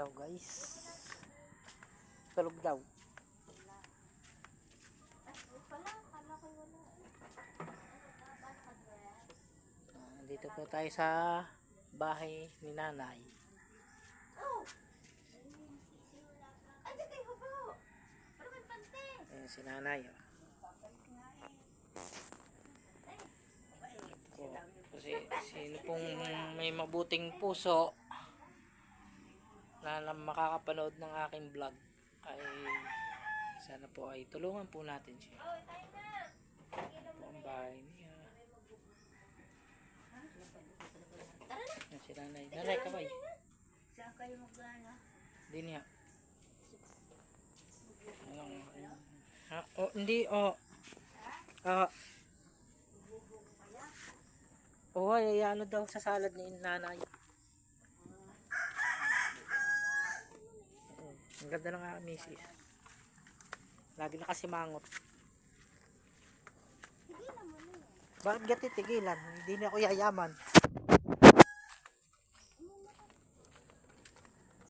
daw guys. Tulog daw. Dito po tayo sa bahay ni nanay. Ayan si nanay. Kasi sino pong may mabuting puso na makakapanood ng aking vlog ay sana po ay tulungan po natin siya. Ito po ang bahay niya. Yan si nanay. Nanay, kaway. Saan kayo mag-ano? Hindi niya. Oh, hindi, oh. Oh, ay ano daw sa salad ni nanay. Ang ganda ng aking misis. Lagi nakasimangot. Bakit gati tigilan? Hindi na ako yayaman.